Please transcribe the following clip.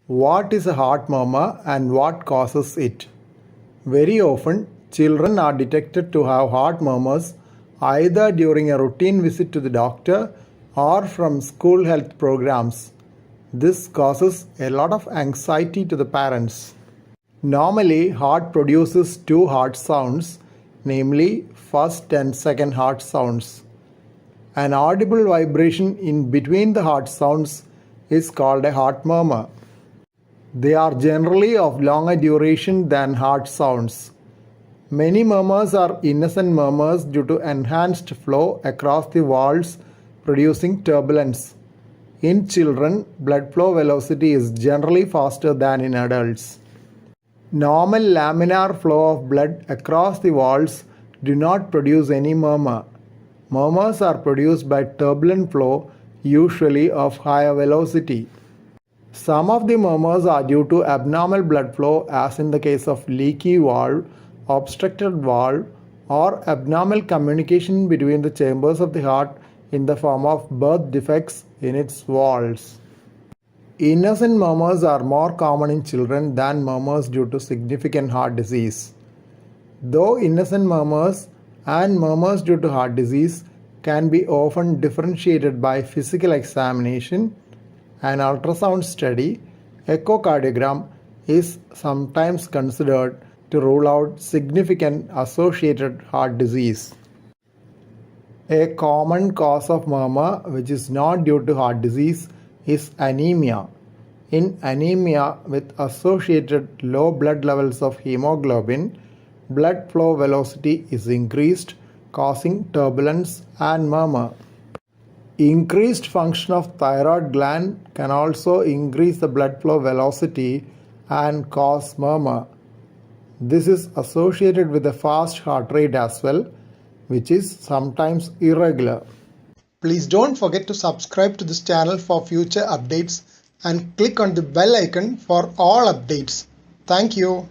What is a heart murmur and what causes it? Very often, children are detected to have heart murmurs either during a routine visit to the doctor or from school health programs. This causes a lot of anxiety to the parents. Normally, heart produces two heart sounds, namely first and second heart sounds. An audible vibration in between the heart sounds is called a heart murmur. They are generally of longer duration than heart sounds. Many murmurs are innocent murmurs due to enhanced flow across the valves producing turbulence. In children, blood flow velocity is generally faster than in adults. Normal laminar flow of blood across the valves do not produce any murmur. Murmurs are produced by turbulent flow, usually of higher velocity. Some of the murmurs are due to abnormal blood flow, as in the case of leaky valve, obstructed valve, or abnormal communication between the chambers of the heart in the form of birth defects in its walls. Innocent murmurs are more common in children than murmurs due to significant heart disease. Though innocent murmurs and murmurs due to heart disease can be often differentiated by physical examination, an ultrasound study, echocardiogram is sometimes considered to rule out significant associated heart disease. A common cause of murmur which is not due to heart disease is anemia. In anemia with associated low blood levels of hemoglobin, blood flow velocity is increased, causing turbulence and murmur. Increased function of thyroid gland can also increase the blood flow velocity and cause murmur. This is associated with a fast heart rate as well, which is sometimes irregular. Please don't forget to subscribe to this channel for future updates and click on the bell icon for all updates. Thank you.